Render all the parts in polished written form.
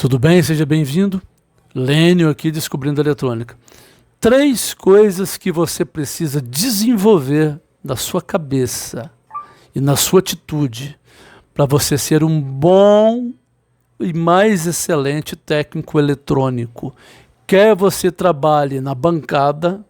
Tudo bem? Seja bem-vindo. Lênio aqui, Descobrindo a Eletrônica. 3 coisas que você precisa desenvolver na sua cabeça e na sua atitude para você ser um bom e mais excelente técnico eletrônico. Quer você trabalhe na bancada,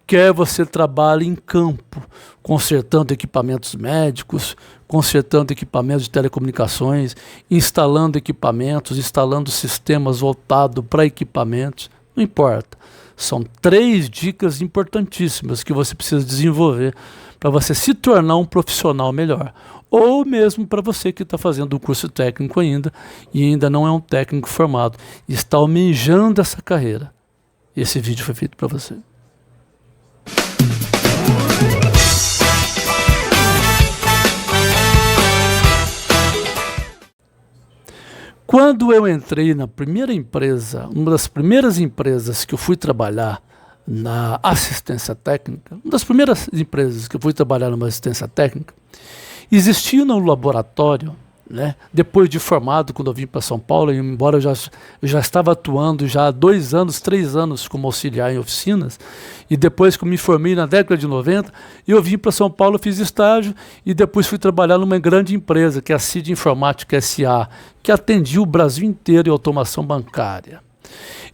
quer você trabalhe em campo, consertando equipamentos médicos, consertando equipamentos de telecomunicações, instalando equipamentos, instalando sistemas voltados para equipamentos, não importa. São 3 dicas importantíssimas que você precisa desenvolver para você se tornar um profissional melhor. Ou mesmo para você que está fazendo um curso técnico ainda e ainda não é um técnico formado e está almejando essa carreira. Esse vídeo foi feito para você. Quando eu entrei na primeira empresa, uma das primeiras empresas que eu fui trabalhar na assistência técnica, uma das primeiras empresas que eu fui trabalhar numa assistência técnica, existia no laboratório, né, depois de formado, quando eu vim para São Paulo, e embora eu já estava atuando já há 2 anos, 3 anos como auxiliar em oficinas, e depois que eu me formei na década de 90, eu vim para São Paulo, fiz estágio, e depois fui trabalhar numa grande empresa, que é a CID Informática S.A., que atendia o Brasil inteiro em automação bancária.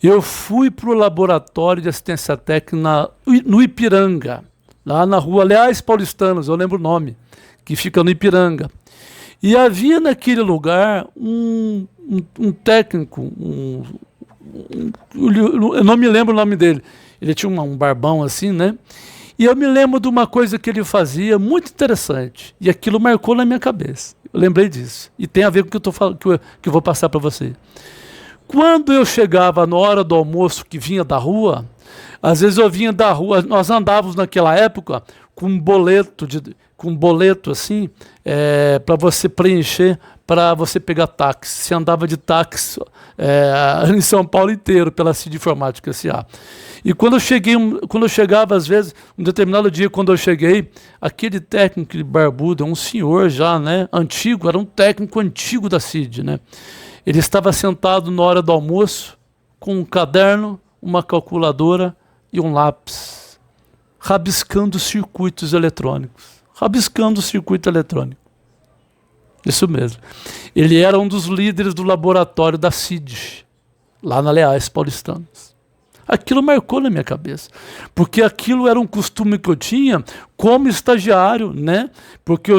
Eu fui para o laboratório de assistência técnica no Ipiranga, lá na rua Leais Paulistanos, eu lembro o nome, que fica no Ipiranga. E havia naquele lugar um técnico, eu não me lembro o nome dele, ele tinha um barbão assim, né? E eu me lembro de uma coisa que ele fazia muito interessante, e aquilo marcou na minha cabeça. Eu lembrei disso, e tem a ver com o que eu tô falando, que eu vou passar para você. Quando eu chegava na hora do almoço que vinha da rua, às vezes eu vinha da rua, nós andávamos naquela época com um boleto assim, para você preencher, para você pegar táxi. Você andava de táxi em São Paulo inteiro, pela CID Informática S.A. E quando eu chegava, às vezes, um determinado dia, quando eu cheguei, aquele técnico barbudo, um senhor já, né, antigo, era um técnico antigo da CID, né? Ele estava sentado na hora do almoço, com um caderno, uma calculadora e um lápis, rabiscando circuitos eletrônicos. Rabiscando o circuito eletrônico. Isso mesmo. Ele era um dos líderes do laboratório da CID, lá na Leais Paulistanos. Aquilo marcou na minha cabeça, porque aquilo era um costume que eu tinha como estagiário, né? Porque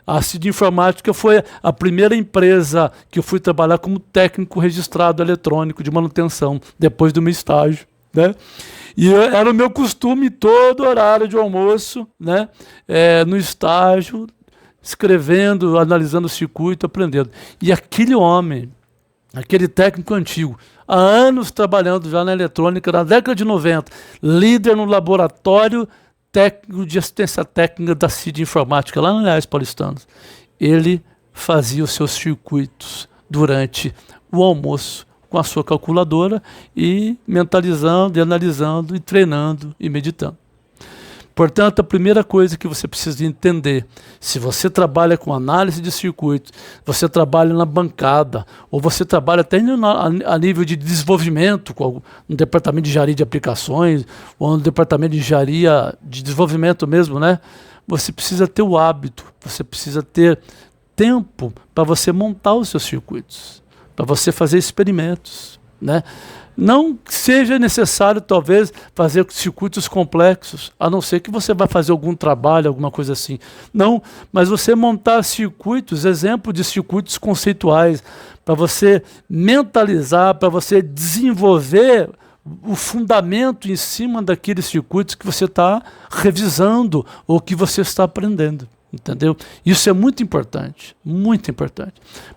a CID Informática foi a primeira empresa que eu fui trabalhar como técnico registrado eletrônico de manutenção, depois do meu estágio, né? E era o meu costume, todo horário de almoço, né, no estágio, escrevendo, analisando o circuito, aprendendo. E aquele homem, aquele técnico antigo, há anos trabalhando já na eletrônica, na década de 90, líder no laboratório técnico de assistência técnica da CID Informática, lá na Leais Paulistanos, ele fazia os seus circuitos durante o almoço, com a sua calculadora e mentalizando, e analisando, e treinando e meditando. Portanto, a primeira coisa que você precisa entender, se você trabalha com análise de circuitos, você trabalha na bancada, ou você trabalha até a nível de desenvolvimento, no departamento de engenharia de aplicações, ou no departamento de engenharia de desenvolvimento mesmo, né? Você precisa ter o hábito, você precisa ter tempo para você montar os seus circuitos, para você fazer experimentos, né? Não seja necessário, talvez, fazer circuitos complexos, a não ser que você vá fazer algum trabalho, alguma coisa assim. Não, mas você montar circuitos, exemplo de circuitos conceituais, para você mentalizar, para você desenvolver o fundamento em cima daqueles circuitos que você está revisando ou que você está aprendendo. Entendeu? Isso é muito importante,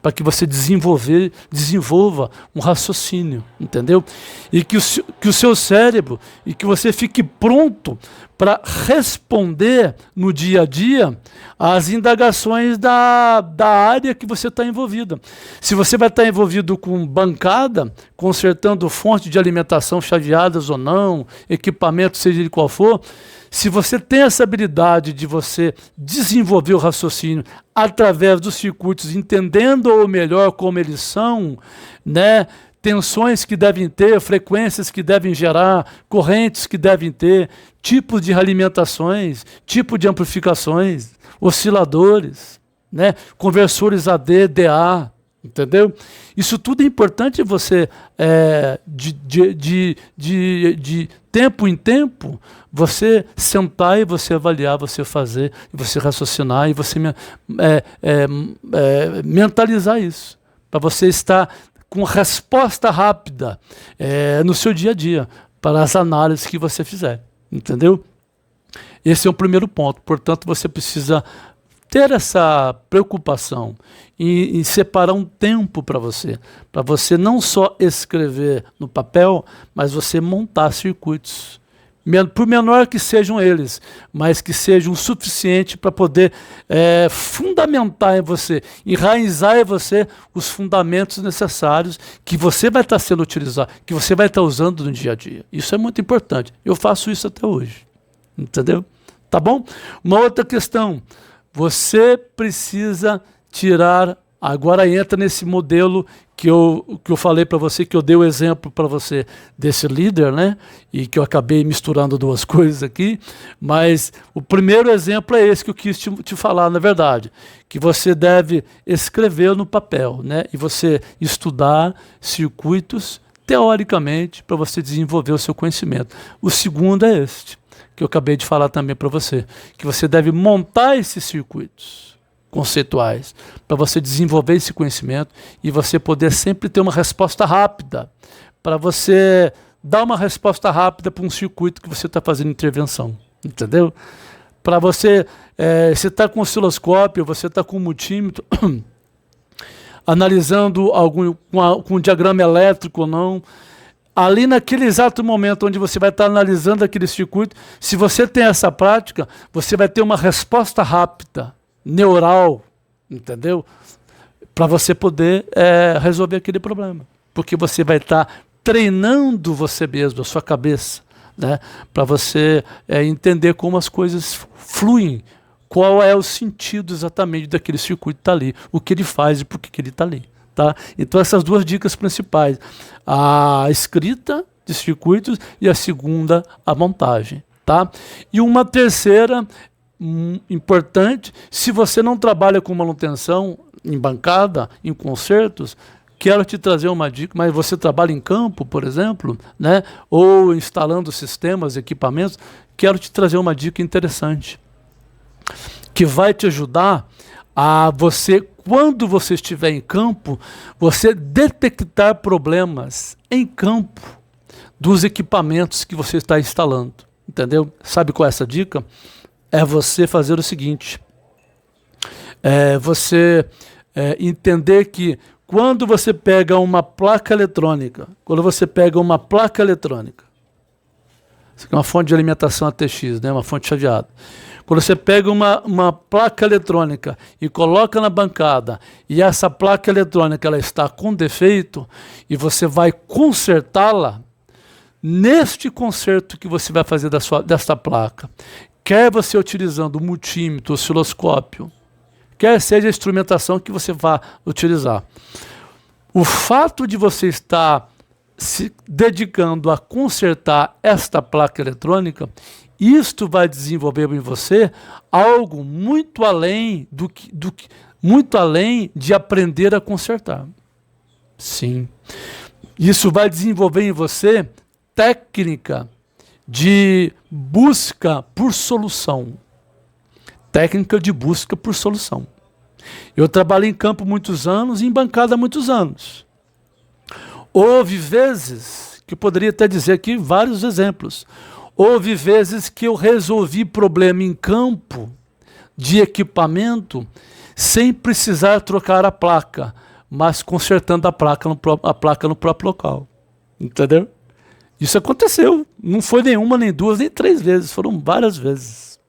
para que você desenvolva um raciocínio, entendeu? E que o seu cérebro, e que você fique pronto para responder no dia a dia às indagações da área que você está envolvido. Se você vai estar envolvido com bancada, consertando fontes de alimentação chaveadas ou não, equipamento, seja de qual for, se você tem essa habilidade de você desenvolver o raciocínio através dos circuitos, entendendo ou melhor como eles são, né? Tensões que devem ter, frequências que devem gerar, correntes que devem ter, tipos de realimentações, tipo de amplificações, osciladores, né? Conversores AD, DA, entendeu? Isso tudo é importante você, de tempo em tempo, você sentar e você avaliar, você fazer, você raciocinar e você mentalizar isso, para você estar com resposta rápida no seu dia a dia, para as análises que você fizer, entendeu? Esse é o primeiro ponto, portanto você precisa ter essa preocupação em separar um tempo para você não só escrever no papel, mas você montar circuitos, por menor que sejam eles, mas que sejam o suficiente para poder fundamentar em você, enraizar em você os fundamentos necessários que você vai estar sendo utilizado, que você vai estar usando no dia a dia. Isso é muito importante. Eu faço isso até hoje, entendeu? Tá bom? Uma outra questão, você precisa tirar, agora entra nesse modelo que eu falei para você, que eu dei o exemplo para você desse líder, né? E que eu acabei misturando duas coisas aqui, mas o primeiro exemplo é esse que eu quis te falar, na verdade, que você deve escrever no papel, né? E você estudar circuitos teoricamente para você desenvolver o seu conhecimento. O segundo é este, que eu acabei de falar também para você, que você deve montar esses circuitos conceituais, para você desenvolver esse conhecimento e você poder sempre ter uma resposta rápida, para você dar uma resposta rápida para um circuito que você está fazendo intervenção, entendeu? Para você está com osciloscópio, você está com multímetro, analisando com um diagrama elétrico ou não, ali naquele exato momento onde você vai estar analisando aquele circuito, se você tem essa prática, você vai ter uma resposta rápida, neural, entendeu? Para você poder resolver aquele problema. Porque você vai estar treinando você mesmo, a sua cabeça, né? Para você entender como as coisas fluem, qual é o sentido exatamente daquele circuito que está ali, o que ele faz e por que ele está ali. Tá? Então essas duas dicas principais, a escrita de circuitos e a segunda, a montagem. Tá? E uma terceira importante, se você não trabalha com manutenção em bancada, em concertos, quero te trazer uma dica, mas você trabalha em campo, por exemplo, né? Ou instalando sistemas, equipamentos, quero te trazer uma dica interessante, que vai te ajudar a você, quando você estiver em campo, você detectar problemas em campo dos equipamentos que você está instalando, entendeu? Sabe qual é essa dica? É você fazer o seguinte, você entender que quando você pega uma placa eletrônica, isso aqui é uma fonte de alimentação ATX, né, uma fonte chaveada. Quando você pega uma placa eletrônica e coloca na bancada, e essa placa eletrônica ela está com defeito, e você vai consertá-la, neste conserto que você vai fazer desta placa, quer você utilizando multímetro, osciloscópio, quer seja a instrumentação que você vá utilizar, o fato de você estar se dedicando a consertar esta placa eletrônica, isto vai desenvolver em você algo muito além muito além de aprender a consertar. Sim. Isso vai desenvolver em você técnica de busca por solução. Técnica de busca por solução. Eu trabalhei em campo muitos anos e em bancada muitos anos. Houve vezes, que eu poderia até dizer aqui vários exemplos, houve vezes que eu resolvi problema em campo de equipamento sem precisar trocar a placa, mas consertando a placa no próprio local. Entendeu? Isso aconteceu. Não foi nenhuma, nem duas, nem três vezes. Foram várias vezes.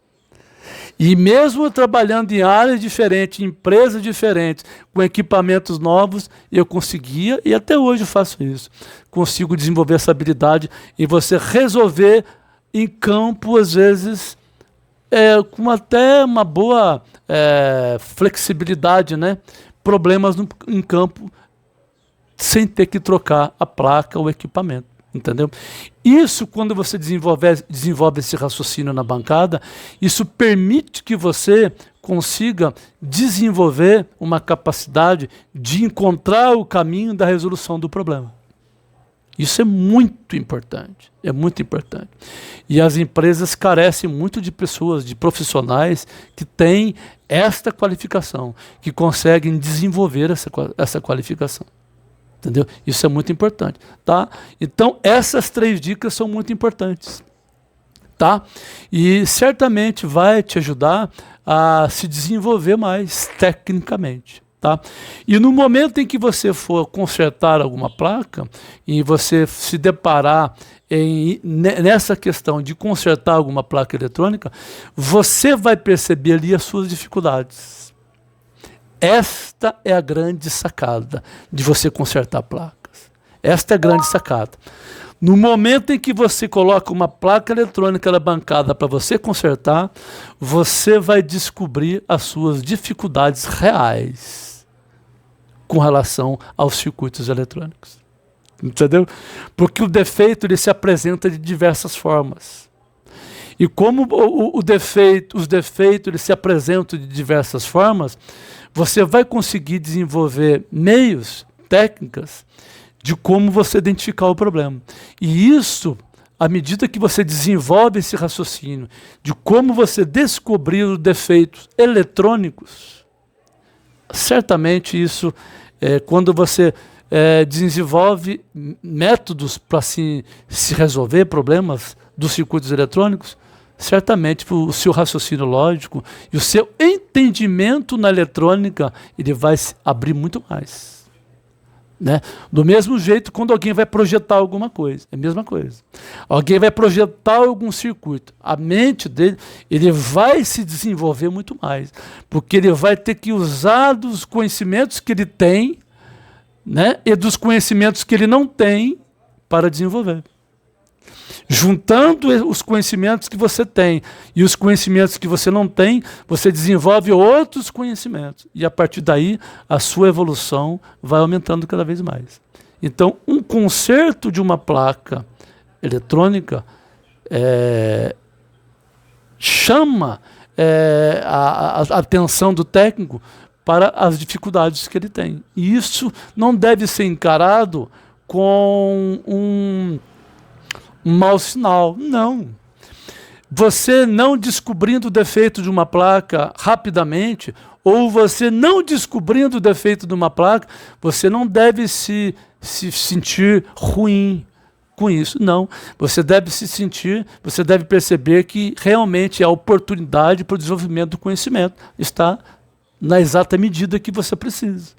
E mesmo trabalhando em áreas diferentes, em empresas diferentes, com equipamentos novos, eu conseguia, e até hoje eu faço isso, consigo desenvolver essa habilidade em você resolver em campo, às vezes, com até uma boa flexibilidade, né? Problemas em campo sem ter que trocar a placa ou o equipamento, entendeu? Isso, quando você desenvolve esse raciocínio na bancada, isso permite que você consiga desenvolver uma capacidade de encontrar o caminho da resolução do problema. Isso é muito importante, é muito importante. E as empresas carecem muito de pessoas, de profissionais que têm esta qualificação, que conseguem desenvolver essa qualificação. Entendeu? Isso é muito importante, tá? Então, essas 3 dicas são muito importantes, tá? E certamente vai te ajudar a se desenvolver mais tecnicamente. Tá? E no momento em que você for consertar alguma placa e você se deparar nessa questão de consertar alguma placa eletrônica, você vai perceber ali as suas dificuldades. Esta é a grande sacada de você consertar placas. Esta é a grande sacada. No momento em que você coloca uma placa eletrônica na bancada para você consertar, você vai descobrir as suas dificuldades reais com relação aos circuitos eletrônicos. Entendeu? Porque o defeito ele se apresenta de diversas formas. E como os defeitos eles se apresentam de diversas formas, você vai conseguir desenvolver meios, técnicas, de como você identificar o problema. E isso, à medida que você desenvolve esse raciocínio de como você descobrir os defeitos eletrônicos, certamente isso, quando você desenvolve métodos para se resolver problemas dos circuitos eletrônicos, certamente o seu raciocínio lógico e o seu entendimento na eletrônica ele vai se abrir muito mais. Né? Do mesmo jeito, quando alguém vai projetar alguma coisa, é a mesma coisa. Alguém vai projetar algum circuito, a mente dele ele vai se desenvolver muito mais, porque ele vai ter que usar dos conhecimentos que ele tem, né, e dos conhecimentos que ele não tem para desenvolver. Juntando os conhecimentos que você tem e os conhecimentos que você não tem, você desenvolve outros conhecimentos. E a partir daí, a sua evolução vai aumentando cada vez mais. Então, um conserto de uma placa eletrônica chama a atenção do técnico para as dificuldades que ele tem. E isso não deve ser encarado com um mau sinal. Não. Você não descobrindo o defeito de uma placa rapidamente, ou você não descobrindo o defeito de uma placa, você não deve se sentir ruim com isso. Não. Você deve você deve perceber que realmente a oportunidade para o desenvolvimento do conhecimento está na exata medida que você precisa.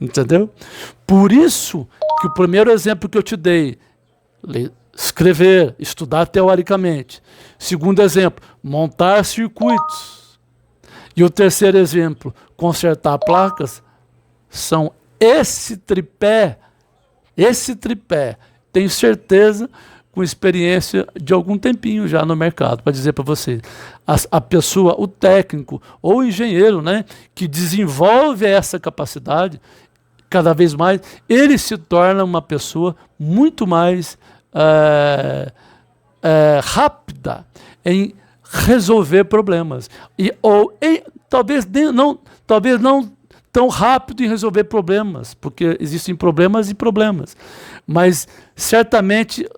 Entendeu? Por isso que o primeiro exemplo que eu te dei, escrever, estudar teoricamente. Segundo exemplo, montar circuitos. E o terceiro exemplo, consertar placas, são esse tripé, tenho certeza, com experiência de algum tempinho já no mercado, para dizer para você, a pessoa, o técnico ou o engenheiro, né, que desenvolve essa capacidade, cada vez mais, ele se torna uma pessoa muito mais rápida em resolver problemas. Talvez não tão rápido em resolver problemas, porque existem problemas e problemas, mas certamente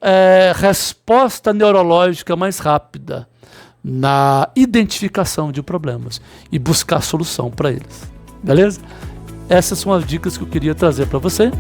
resposta neurológica mais rápida na identificação de problemas e buscar solução para eles. Beleza? Essas são as dicas que eu queria trazer para você.